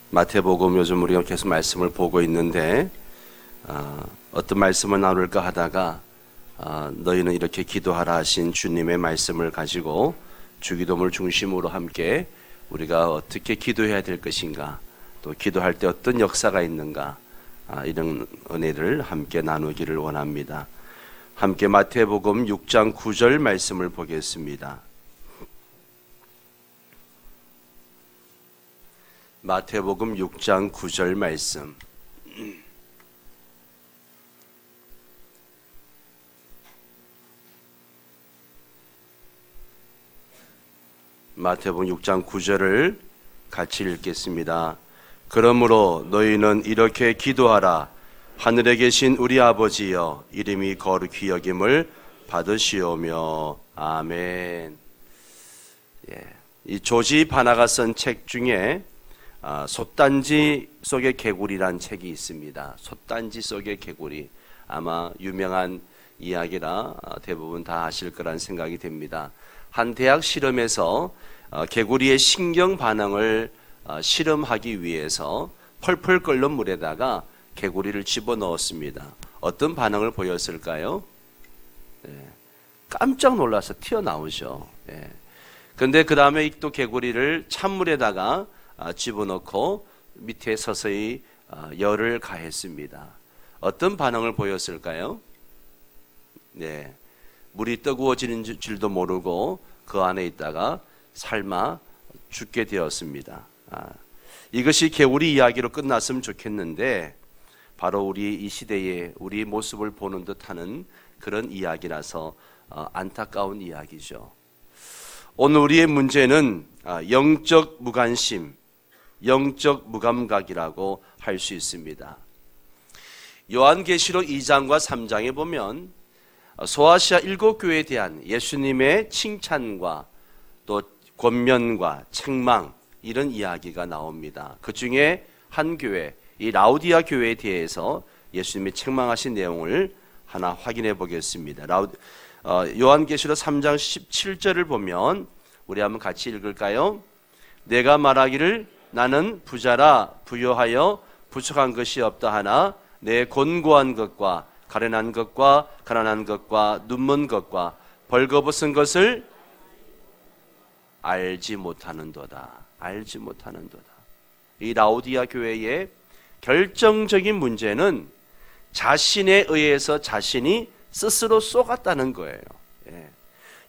마태복음 요즘 우리가 계속 말씀을 보고 있는데 어떤 말씀을 나눌까 하다가 너희는 이렇게 기도하라 하신 주님의 말씀을 가지고 주기도문을 중심으로 함께 우리가 어떻게 기도해야 될 것인가, 또 기도할 때 어떤 역사가 있는가, 이런 은혜를 함께 나누기를 원합니다. 함께 마태복음 6장 9절 말씀을 보겠습니다. 마태복음 6장 9절 말씀. 마태복음 6장 9절을 같이 읽겠습니다. 그러므로 너희는 이렇게 기도하라. 하늘에 계신 우리 아버지여, 이름이 거룩히 여김을 받으시오며. 아멘. 이 조지 바나가 쓴 책 중에 솥단지 속의 개구리란 책이 있습니다. 솥단지 속의 개구리, 아마 유명한 이야기라 대부분 다 아실 거란 생각이 됩니다. 한 대학 실험에서 개구리의 신경 반응을 실험하기 위해서 펄펄 끓는 물에다가 개구리를 집어넣었습니다. 어떤 반응을 보였을까요? 깜짝 놀라서 튀어나오죠. 그런데 그 다음에 또 개구리를 찬물에다가 집어넣고 밑에 서서히 열을 가했습니다. 어떤 반응을 보였을까요? 물이 뜨거워지는 줄도 모르고 그 안에 있다가 삶아 죽게 되었습니다. 이것이 개구리 이야기로 끝났으면 좋겠는데 바로 우리 이 시대에 우리 모습을 보는 듯하는 그런 이야기라서 안타까운 이야기죠. 오늘 우리의 문제는 영적 무관심, 영적 무감각이라고 할 수 있습니다. 요한계시록 2장과 3장에 보면 소아시아 7교회에 대한 예수님의 칭찬과 또 권면과 책망, 이런 이야기가 나옵니다. 그 중에 한 교회, 이 라우디아 교회에 대해서 예수님이 책망하신 내용을 하나 확인해 보겠습니다. 요한계시록 3장 17절을 보면 우리 한번 같이 읽을까요? 내가 말하기를 나는 부자라 부요하여 부족한 것이 없다 하나 내 곤고한 것과 가련한 것과 가난한 것과 눈먼 것과 벌거벗은 것을 알지 못하는도다. 알지 못하는도다. 이 라우디아 교회의 결정적인 문제는 자신에 의해서 자신이 스스로 쏘갔다는 거예요.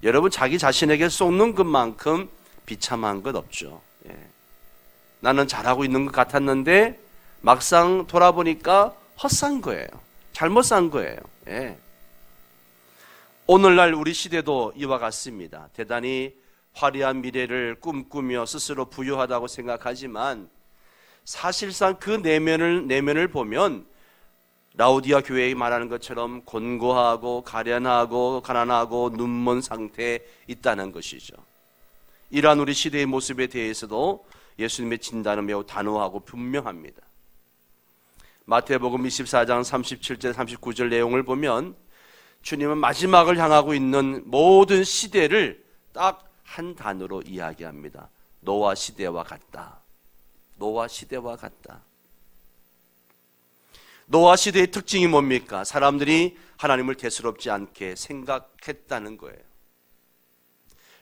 여러분, 자기 자신에게 쏘는 것만큼 비참한 것 없죠. 나는 잘하고 있는 것 같았는데 막상 돌아보니까 헛산 거예요. 잘못 산 거예요. 오늘날 우리 시대도 이와 같습니다. 대단히 화려한 미래를 꿈꾸며 스스로 부유하다고 생각하지만 사실상 그 내면을 보면 라우디아 교회에 말하는 것처럼 곤고하고 가련하고 가난하고 눈먼 상태에 있다는 것이죠. 이러한 우리 시대의 모습에 대해서도 예수님의 진단은 매우 단호하고 분명합니다. 마태복음 24장 37절 39절 내용을 보면 주님은 마지막을 향하고 있는 모든 시대를 딱 한 단어로 이야기합니다. 노아 시대와 같다. 노아 시대와 같다. 노아 시대의 특징이 뭡니까? 사람들이 하나님을 대수롭지 않게 생각했다는 거예요.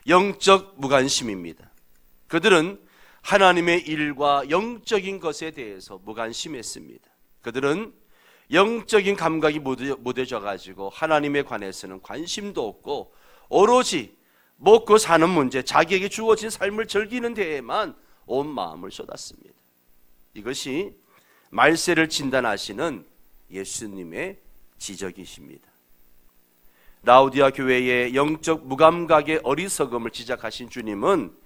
영적 무관심입니다. 그들은 하나님의 일과 영적인 것에 대해서 무관심했습니다. 그들은 영적인 감각이 무뎌져 가지고 하나님에 관해서는 관심도 없고 오로지 먹고 사는 문제, 자기에게 주어진 삶을 즐기는 데에만 온 마음을 쏟았습니다. 이것이 말세를 진단하시는 예수님의 지적이십니다. 라우디아 교회의 영적 무감각의 어리석음을 지적하신 주님은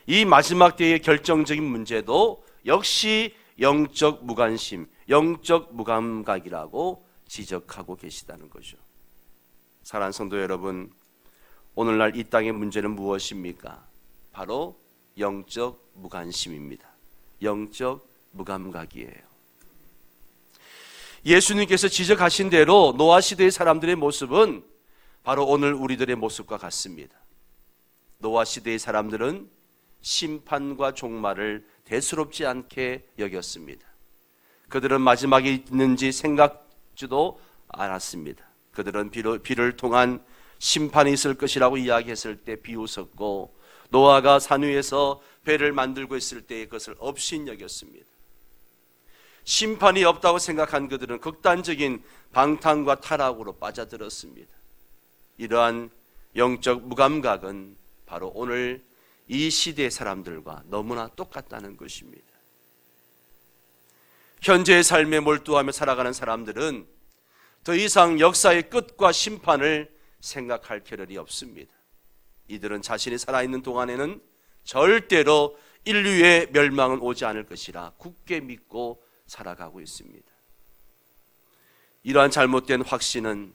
이 마지막 때의 결정적인 문제도 역시 영적 무관심, 영적 무감각이라고 지적하고 계시다는 거죠. 사랑하는 성도 여러분, 오늘날 이 땅의 문제는 무엇입니까? 바로 영적 무관심입니다. 영적 무감각이에요. 예수님께서 지적하신 대로 노아 시대의 사람들의 모습은 바로 오늘 우리들의 모습과 같습니다. 노아 시대의 사람들은 심판과 종말을 대수롭지 않게 여겼습니다. 그들은 마지막에 있는지 생각지도 않았습니다. 그들은 비를 통한 심판이 있을 것이라고 이야기했을 때 비웃었고, 노아가 산 위에서 배를 만들고 있을 때에 그것을 업신여겼습니다. 심판이 없다고 생각한 그들은 극단적인 방탕과 타락으로 빠져들었습니다. 이러한 영적 무감각은 바로 오늘 이 시대의 사람들과 너무나 똑같다는 것입니다. 현재의 삶에 몰두하며 살아가는 사람들은 더 이상 역사의 끝과 심판을 생각할 겨를이 없습니다. 이들은 자신이 살아있는 동안에는 절대로 인류의 멸망은 오지 않을 것이라 굳게 믿고 살아가고 있습니다. 이러한 잘못된 확신은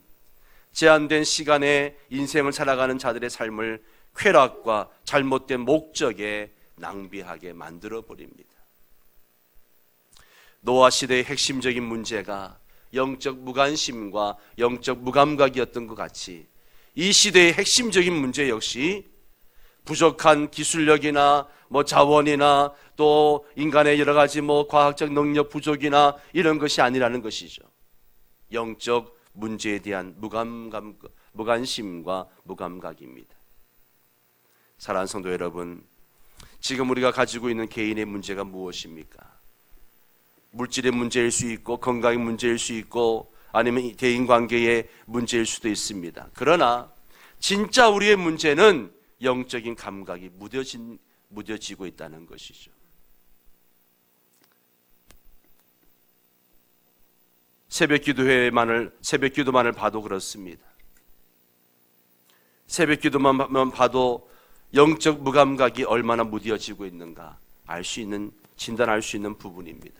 제한된 시간에 인생을 살아가는 자들의 삶을 쾌락과 잘못된 목적에 낭비하게 만들어 버립니다. 노아 시대의 핵심적인 문제가 영적 무관심과 영적 무감각이었던 것 같이 이 시대의 핵심적인 문제 역시 부족한 기술력이나 자원이나 또 인간의 여러 가지 과학적 능력 부족이나 이런 것이 아니라는 것이죠. 영적 문제에 대한 무관심과 무감각입니다. 사랑하는 성도 여러분, 지금 우리가 가지고 있는 개인의 문제가 무엇입니까? 물질의 문제일 수 있고 건강의 문제일 수 있고 아니면 대인관계의 문제일 수도 있습니다. 그러나 진짜 우리의 문제는 영적인 감각이 무뎌지고 있다는 것이죠. 새벽 기도만을 봐도 그렇습니다. 새벽 기도만 봐도 영적 무감각이 얼마나 무뎌지고 있는가 진단할 수 있는 부분입니다.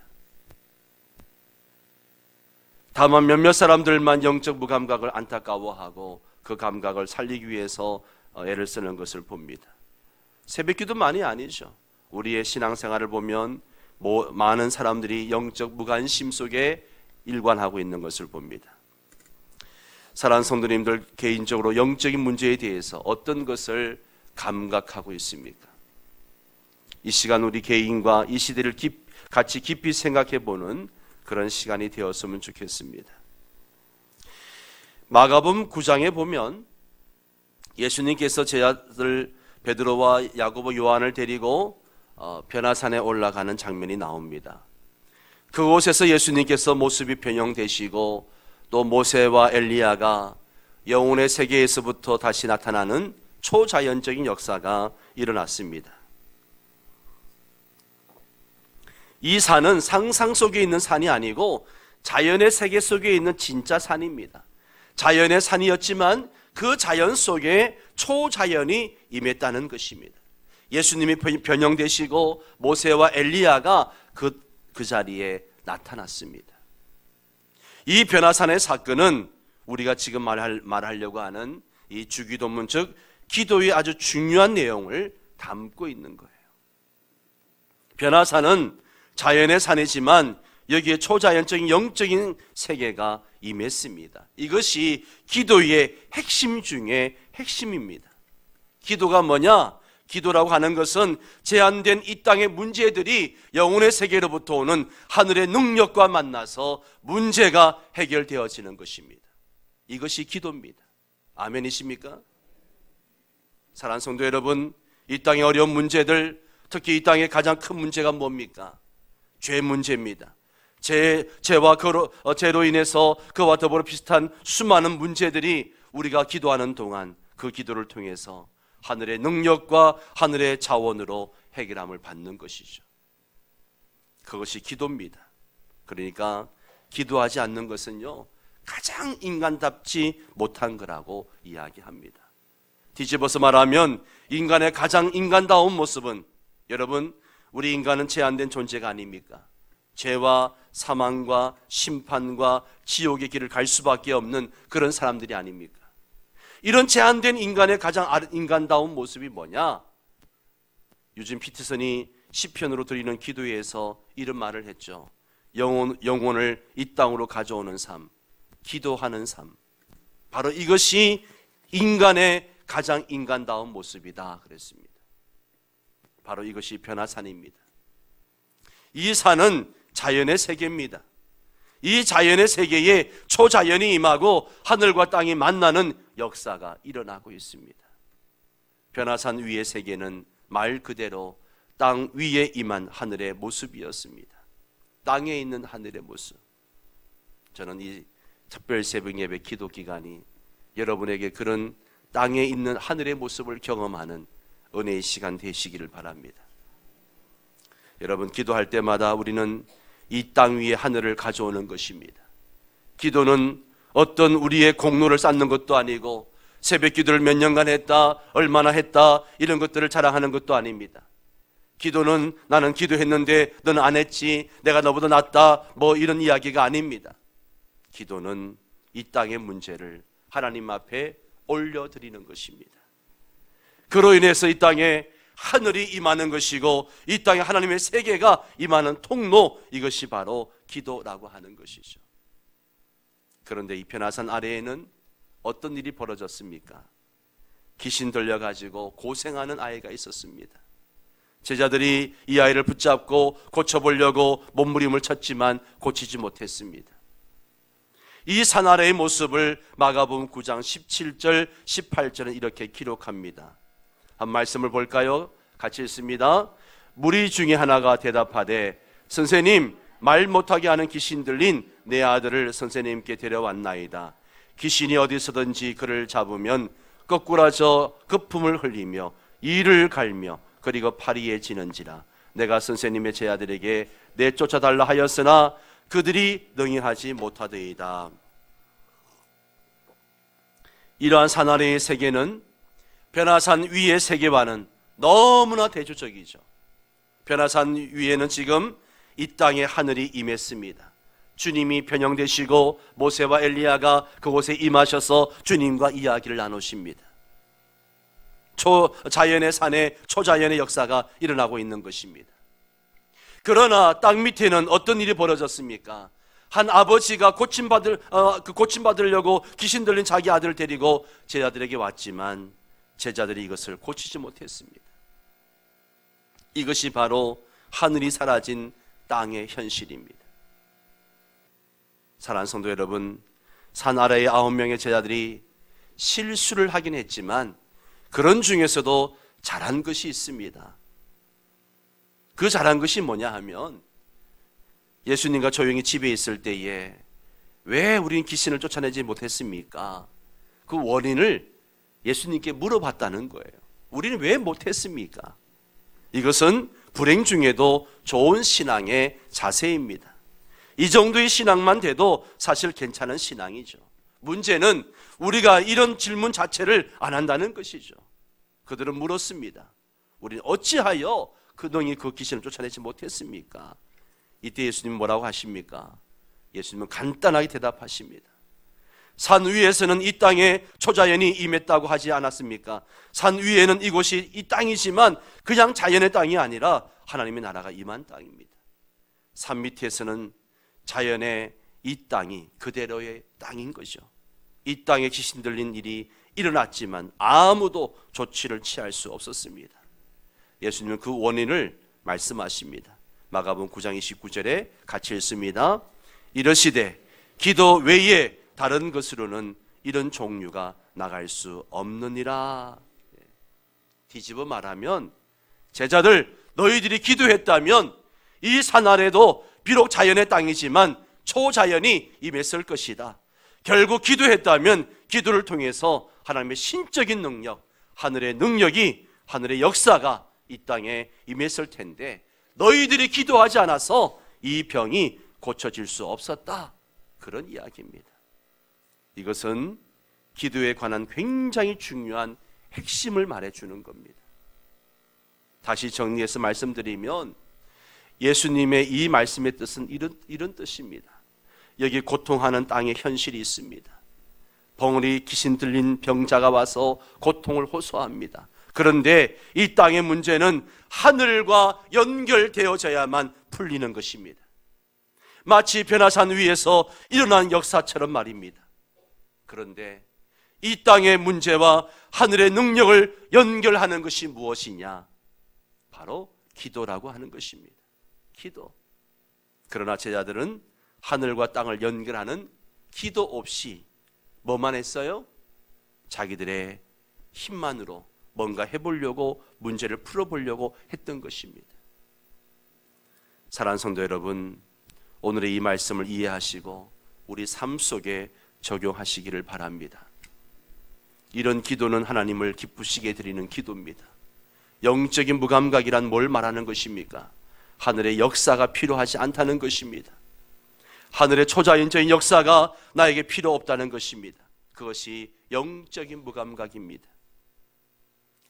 다만 몇몇 사람들만 영적 무감각을 안타까워하고 그 감각을 살리기 위해서 애를 쓰는 것을 봅니다. 새벽 기도만이 아니죠. 우리의 신앙생활을 보면 많은 사람들이 영적 무관심 속에 일관하고 있는 것을 봅니다. 사랑하는 성도님들, 개인적으로 영적인 문제에 대해서 어떤 것을 감각하고 있습니까? 이 시간 우리 개인과 이 시대를 같이 깊이 생각해 보는 그런 시간이 되었으면 좋겠습니다. 마가복음 9장에 보면 예수님께서 제자들 베드로와 야고보, 요한을 데리고 변화산에 올라가는 장면이 나옵니다. 그곳에서 예수님께서 모습이 변형되시고 또 모세와 엘리야가 영혼의 세계에서부터 다시 나타나는 초자연적인 역사가 일어났습니다. 이 산은 상상 속에 있는 산이 아니고 자연의 세계 속에 있는 진짜 산입니다. 자연의 산이었지만 그 자연 속에 초자연이 임했다는 것입니다. 예수님이 변형되시고 모세와 엘리야가 그 자리에 나타났습니다. 이 변화산의 사건은 우리가 지금 말하려고 하는 이 주기도문, 즉 기도의 아주 중요한 내용을 담고 있는 거예요. 변화산은 자연의 산이지만 여기에 초자연적인 영적인 세계가 임했습니다. 이것이 기도의 핵심 중에 핵심입니다. 기도가 뭐냐? 기도라고 하는 것은 제한된 이 땅의 문제들이 영혼의 세계로부터 오는 하늘의 능력과 만나서 문제가 해결되어지는 것입니다. 이것이 기도입니다. 아멘이십니까? 사랑하는 성도 여러분, 이 땅의 어려운 문제들, 특히 이 땅의 가장 큰 문제가 뭡니까? 죄 문제입니다. 죄로 인해서 그와 더불어 비슷한 수많은 문제들이 우리가 기도하는 동안 그 기도를 통해서 하늘의 능력과 하늘의 자원으로 해결함을 받는 것이죠. 그것이 기도입니다. 그러니까 기도하지 않는 것은요, 가장 인간답지 못한 거라고 이야기합니다. 뒤집어서 말하면 인간의 가장 인간다운 모습은, 여러분, 우리 인간은 제한된 존재가 아닙니까? 죄와 사망과 심판과 지옥의 길을 갈 수밖에 없는 그런 사람들이 아닙니까? 이런 제한된 인간의 가장 인간다운 모습이 뭐냐? 유진 피터슨이 시편으로 드리는 기도에서 이런 말을 했죠. 영혼을 이 땅으로 가져오는 삶, 기도하는 삶, 바로 이것이 인간의 가장 인간다운 모습이다 그랬습니다. 바로 이것이 변화산입니다. 이 산은 자연의 세계입니다. 이 자연의 세계에 초자연이 임하고 하늘과 땅이 만나는 역사가 일어나고 있습니다. 변화산 위의 세계는 말 그대로 땅 위에 임한 하늘의 모습이었습니다. 땅에 있는 하늘의 모습. 저는 이 특별 새벽 예배 기도 기간이 여러분에게 그런 땅에 있는 하늘의 모습을 경험하는 은혜의 시간 되시기를 바랍니다. 여러분, 기도할 때마다 우리는 이 땅 위에 하늘을 가져오는 것입니다. 기도는 어떤 우리의 공로를 쌓는 것도 아니고 새벽 기도를 몇 년간 했다, 얼마나 했다, 이런 것들을 자랑하는 것도 아닙니다. 기도는 나는 기도했는데 너는 안 했지, 내가 너보다 낫다, 뭐 이런 이야기가 아닙니다. 기도는 이 땅의 문제를 하나님 앞에 올려드리는 것입니다. 그로 인해서 이 땅에 하늘이 임하는 것이고 이 땅에 하나님의 세계가 임하는 통로, 이것이 바로 기도라고 하는 것이죠. 그런데 이 변화산 아래에는 어떤 일이 벌어졌습니까? 귀신 들려가지고 고생하는 아이가 있었습니다. 제자들이 이 아이를 붙잡고 고쳐보려고 몸부림을 쳤지만 고치지 못했습니다. 이 산 아래의 모습을 마가복음 9장 17절 18절은 이렇게 기록합니다. 한 말씀을 볼까요? 같이 읽습니다. 무리 중에 하나가 대답하되 선생님, 말 못하게 하는 귀신 들린 내 아들을 선생님께 데려왔나이다. 귀신이 어디서든지 그를 잡으면 거꾸라져 거품을 흘리며 이를 갈며 그리고 파리에 지는지라. 내가 선생님의 제 아들에게 내쫓아달라 하였으나 그들이 능히하지 못하더이다. 이러한 산 아래의 세계는 변화산 위의 세계와는 너무나 대조적이죠. 변화산 위에는 지금 이 땅에 하늘이 임했습니다. 주님이 변형되시고 모세와 엘리야가 그곳에 임하셔서 주님과 이야기를 나누십니다. 초자연의 산에 초자연의 역사가 일어나고 있는 것입니다. 그러나 땅 밑에는 어떤 일이 벌어졌습니까? 한 아버지가 고침받으려고 귀신 들린 자기 아들을 데리고 제자들에게 왔지만 제자들이 이것을 고치지 못했습니다. 이것이 바로 하늘이 사라진 땅의 현실입니다. 사랑하는 성도 여러분, 산 아래의 9명의 제자들이 실수를 하긴 했지만 그런 중에서도 잘한 것이 있습니다. 그 잘한 것이 뭐냐 하면 예수님과 조용히 집에 있을 때에 왜 우리는 귀신을 쫓아내지 못했습니까? 그 원인을 예수님께 물어봤다는 거예요. 우리는 왜 못했습니까? 이것은 불행 중에도 좋은 신앙의 자세입니다. 이 정도의 신앙만 돼도 사실 괜찮은 신앙이죠. 문제는 우리가 이런 질문 자체를 안 한다는 것이죠. 그들은 물었습니다. 우리는 어찌하여 그동이 그 귀신을 쫓아내지 못했습니까? 이때 예수님은 뭐라고 하십니까? 예수님은 간단하게 대답하십니다. 산 위에서는 이 땅에 초자연이 임했다고 하지 않았습니까? 산 위에는 이곳이 이 땅이지만 그냥 자연의 땅이 아니라 하나님의 나라가 임한 땅입니다. 산 밑에서는 자연의 이 땅이 그대로의 땅인 거죠. 이 땅에 귀신 들린 일이 일어났지만 아무도 조치를 취할 수 없었습니다. 예수님은 그 원인을 말씀하십니다. 마가복음 9장 29절에 같이 읽습니다. 이러시되 기도 외에 다른 것으로는 이런 종류가 나갈 수 없느니라. 뒤집어 말하면 제자들, 너희들이 기도했다면 이 산 아래도 비록 자연의 땅이지만 초자연이 임했을 것이다. 결국 기도했다면 기도를 통해서 하나님의 신적인 능력, 하늘의 능력이, 하늘의 역사가 이 땅에 임했을 텐데 너희들이 기도하지 않아서 이 병이 고쳐질 수 없었다. 그런 이야기입니다. 이것은 기도에 관한 굉장히 중요한 핵심을 말해주는 겁니다. 다시 정리해서 말씀드리면 예수님의 이 말씀의 뜻은 이런 뜻입니다. 여기 고통하는 땅에 현실이 있습니다. 벙어리 귀신 들린 병자가 와서 고통을 호소합니다. 그런데 이 땅의 문제는 하늘과 연결되어져야만 풀리는 것입니다. 마치 변화산 위에서 일어난 역사처럼 말입니다. 그런데 이 땅의 문제와 하늘의 능력을 연결하는 것이 무엇이냐? 바로 기도라고 하는 것입니다. 기도. 그러나 제자들은 하늘과 땅을 연결하는 기도 없이 뭐만 했어요? 자기들의 힘만으로 뭔가 해보려고, 문제를 풀어보려고 했던 것입니다. 사랑하는 성도 여러분, 오늘의 이 말씀을 이해하시고 우리 삶 속에 적용하시기를 바랍니다. 이런 기도는 하나님을 기쁘시게 드리는 기도입니다. 영적인 무감각이란 뭘 말하는 것입니까? 하늘의 역사가 필요하지 않다는 것입니다. 하늘의 초자연적인 역사가 나에게 필요 없다는 것입니다. 그것이 영적인 무감각입니다.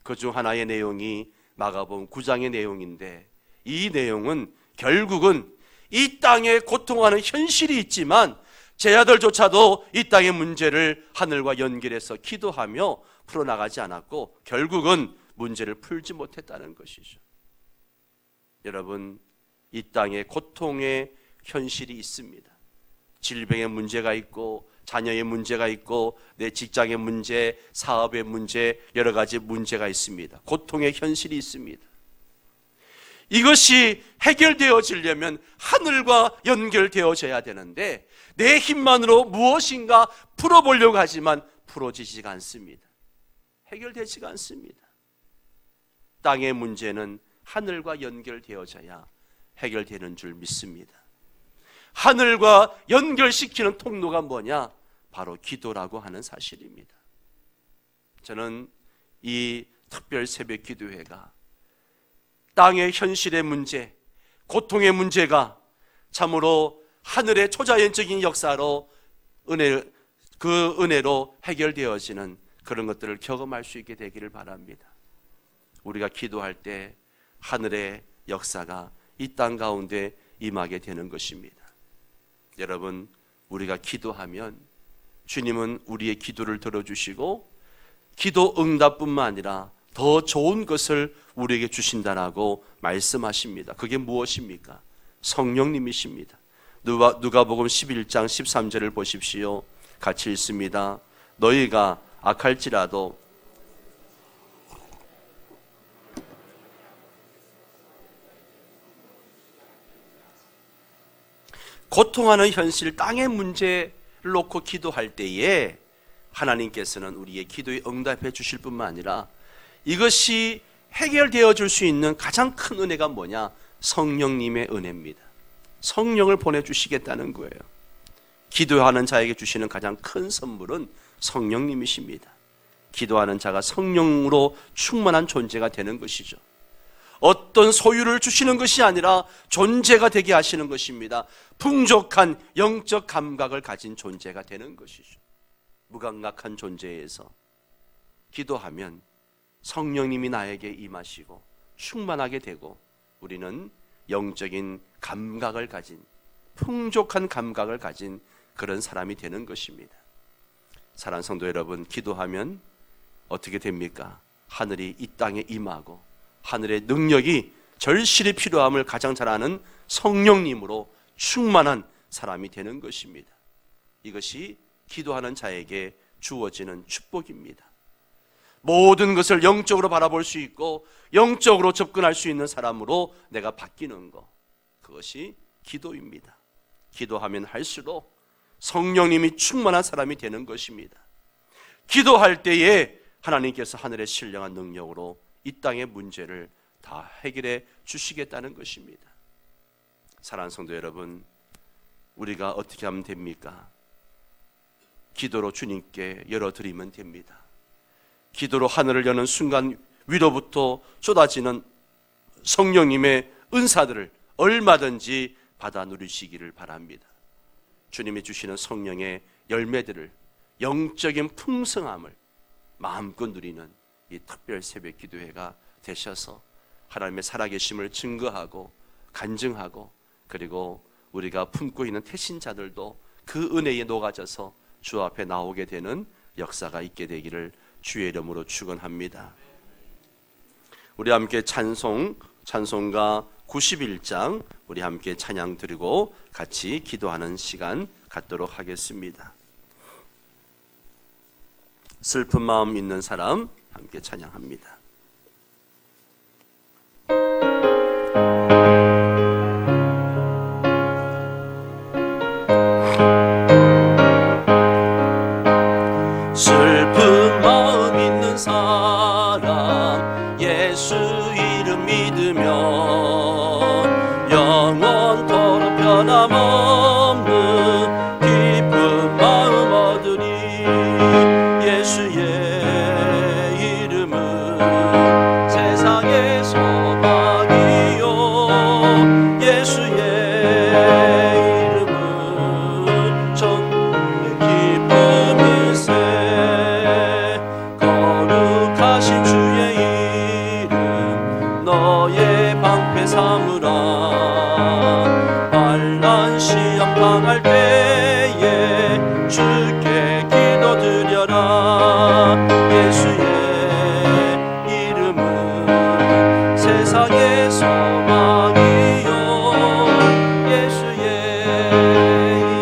그중 하나의 내용이 마가복음 9장의 내용인데, 이 내용은 결국은 이 땅에 고통하는 현실이 있지만 제자들조차도 이 땅의 문제를 하늘과 연결해서 기도하며 풀어나가지 않았고 결국은 문제를 풀지 못했다는 것이죠. 여러분, 이 땅에 고통의 현실이 있습니다. 질병의 문제가 있고 자녀의 문제가 있고 내 직장의 문제, 사업의 문제, 여러 가지 문제가 있습니다. 고통의 현실이 있습니다. 이것이 해결되어지려면 하늘과 연결되어져야 되는데 내 힘만으로 무엇인가 풀어보려고 하지만 풀어지지가 않습니다. 해결되지가 않습니다. 땅의 문제는 하늘과 연결되어져야 해결되는 줄 믿습니다. 하늘과 연결시키는 통로가 뭐냐? 바로 기도라고 하는 사실입니다. 저는 이 특별 새벽 기도회가 땅의 현실의 문제, 고통의 문제가 참으로 하늘의 초자연적인 역사로 그 은혜로 해결되어지는 그런 것들을 경험할 수 있게 되기를 바랍니다. 우리가 기도할 때 하늘의 역사가 이 땅 가운데 임하게 되는 것입니다. 여러분, 우리가 기도하면 주님은 우리의 기도를 들어주시고 기도 응답뿐만 아니라 더 좋은 것을 우리에게 주신다라고 말씀하십니다. 그게 무엇입니까? 성령님이십니다. 누가복음 11장 13절을 보십시오. 같이 읽습니다. 너희가 악할지라도 고통하는 현실, 땅의 문제를 놓고 기도할 때에 하나님께서는 우리의 기도에 응답해 주실 뿐만 아니라 이것이 해결되어 줄 수 있는 가장 큰 은혜가 뭐냐? 성령님의 은혜입니다. 성령을 보내주시겠다는 거예요. 기도하는 자에게 주시는 가장 큰 선물은 성령님이십니다. 기도하는 자가 성령으로 충만한 존재가 되는 것이죠. 어떤 소유를 주시는 것이 아니라 존재가 되게 하시는 것입니다. 풍족한 영적 감각을 가진 존재가 되는 것이죠. 무감각한 존재에서 기도하면 성령님이 나에게 임하시고 충만하게 되고 우리는 영적인 감각을 가진, 풍족한 감각을 가진 그런 사람이 되는 것입니다. 사랑하는 성도 여러분, 기도하면 어떻게 됩니까? 하늘이 이 땅에 임하고 하늘의 능력이 절실히 필요함을 가장 잘 아는 성령님으로 충만한 사람이 되는 것입니다. 이것이 기도하는 자에게 주어지는 축복입니다. 모든 것을 영적으로 바라볼 수 있고 영적으로 접근할 수 있는 사람으로 내가 바뀌는 것, 그것이 기도입니다. 기도하면 할수록 성령님이 충만한 사람이 되는 것입니다. 기도할 때에 하나님께서 하늘의 신령한 능력으로 이 땅의 문제를 다 해결해 주시겠다는 것입니다. 사랑하는 성도 여러분, 우리가 어떻게 하면 됩니까? 기도로 주님께 열어드리면 됩니다. 기도로 하늘을 여는 순간 위로부터 쏟아지는 성령님의 은사들을 얼마든지 받아 누리시기를 바랍니다. 주님이 주시는 성령의 열매들을, 영적인 풍성함을 마음껏 누리는 이 특별 새벽 기도회가 되셔서 하나님의 살아계심을 증거하고 간증하고, 그리고 우리가 품고 있는 태신자들도 그 은혜에 녹아져서 주 앞에 나오게 되는 역사가 있게 되기를 주의 이름으로 축원합니다. 우리 함께 찬송가 91장 우리 함께 찬양 드리고 같이 기도하는 시간 갖도록 하겠습니다. 슬픈 마음 있는 사람 함께 찬양합니다. 변함없는 기쁜 마음 얻으리. 예수의 이름은 세상의 소망이요. 예수의 이름은 천국의 기쁨일세. 거룩하신 주의 이름 너의 방패 삼으라. 환난 시험 당할 때에 주께 기도드려라. 예수의 이름은 세상의 소망이요. 예수의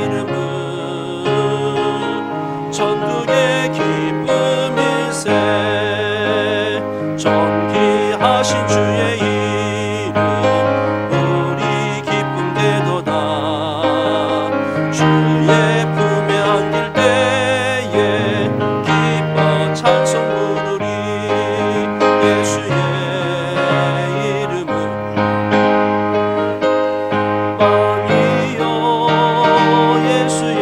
이름은 천국의 기쁨일세. 존귀하신 주의 이름 우리 기쁨 되도다. 주의 품에 안길 때에 기뻐 찬송 부르리. 예수의 이름은 빵이요. 예수의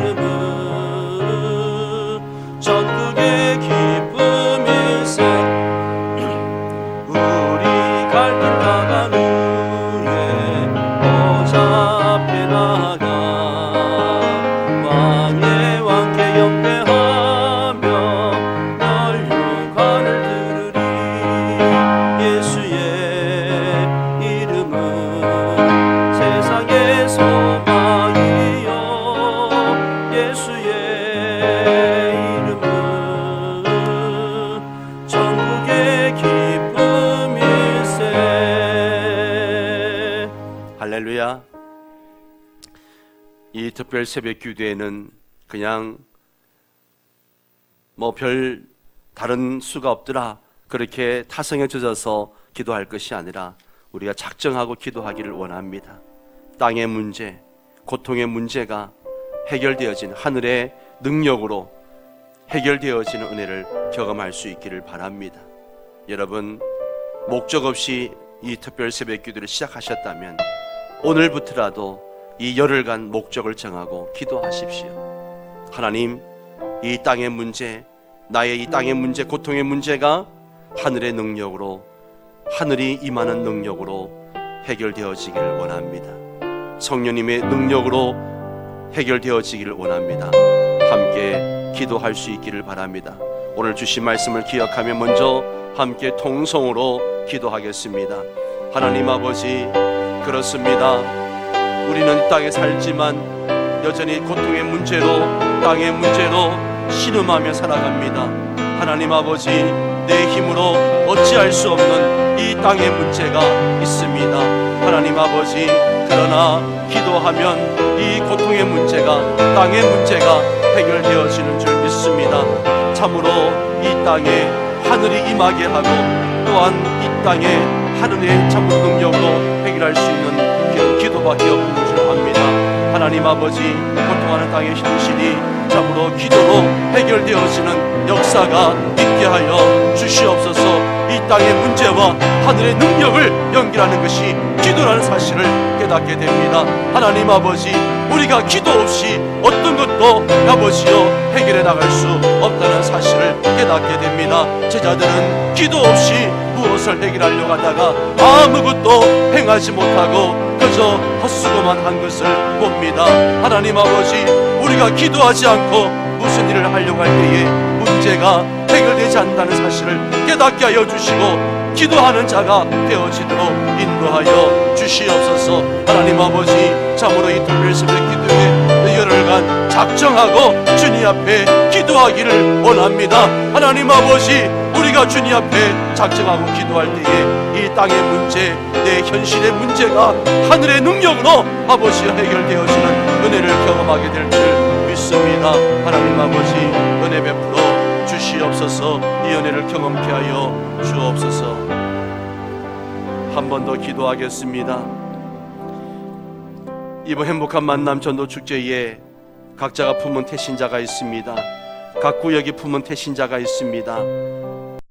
이름은 전국의 기쁨일세. 우리 갈 길 나간 후에 보좌 앞에 나가 왕의 왕께 영배하며 널육관을 들으리. 예수의 이름은 세상의 소망이요. 예수의 이름은 천국의 기쁨일세. 할렐루야. 이 특별 새벽 기도에는 그냥 별 다른 수가 없더라 그렇게 타성에 젖어서 기도할 것이 아니라 우리가 작정하고 기도하기를 원합니다. 땅의 문제, 고통의 문제가 해결되어진 하늘의 능력으로 해결되어지는 은혜를 경험할 수 있기를 바랍니다. 여러분, 목적 없이 이 특별 새벽 기도를 시작하셨다면 오늘부터라도 이 열흘간 목적을 정하고 기도하십시오. 하나님, 이 땅의 문제, 나의 이 땅의 문제, 고통의 문제가 하늘의 능력으로, 하늘이 임하는 능력으로 해결되어지기를 원합니다. 성령님의 능력으로 해결되어지기를 원합니다. 함께 기도할 수 있기를 바랍니다. 오늘 주신 말씀을 기억하며 먼저 함께 통성으로 기도하겠습니다. 하나님 아버지, 그렇습니다. 우리는 땅에 살지만 여전히 고통의 문제로, 땅의 문제로 신음하며 살아갑니다. 하나님 아버지, 내 힘으로 어찌할 수 없는 이 땅의 문제가 있습니다. 하나님 아버지, 그러나 기도하면 이 고통의 문제가, 땅의 문제가 해결되어지는 줄 믿습니다. 참으로 이 땅에 하늘이 임하게 하고 또한 이 땅에 하늘의 참으로 능력으로 해결할 수 있는 기도밖에 없는 줄 압니다. 하나님 아버지, 고통하는 땅의 현실이 참으로 기도로 해결되어지는 역사가 있게 하여 주시옵소서. 이 땅의 문제와 하늘의 능력을 연결하는 것이 기도라는 사실을 깨닫게 됩니다. 하나님 아버지, 우리가 기도 없이 어떤 것도 아버지여 해결해 나갈 수 없다는 사실을 깨닫게 됩니다. 제자들은 기도 없이 무엇을 해결하려고 하다가 아무것도 행하지 못하고 그저 헛수고만 한 것을 봅니다. 하나님 아버지, 우리가 기도하지 않고 무슨 일을 하려고 할 때에 문제가 해결되지 않는다는 사실을 깨닫게 하여 주시고 기도하는 자가 되어지도록 인도하여 주시옵소서. 하나님 아버지, 참으로 이 특별 새벽 기도에 열흘간 작정하고 주님 앞에 기도하기를 원합니다. 하나님 아버지, 우리가 주님 앞에 작정하고 기도할 때에 이 땅의 문제, 내 현실의 문제가 하늘의 능력으로 아버지 해결되어지는 은혜를 경험하게 될 줄 믿습니다. 하나님 아버지, 은혜 베풀어 주시옵소서. 이 은혜를 경험케 하여 주옵소서. 한 번 더 기도하겠습니다. 이번 행복한 만남 전도 축제에 각자가 품은 태신자가 있습니다. 각 구역이 품은 태신자가 있습니다.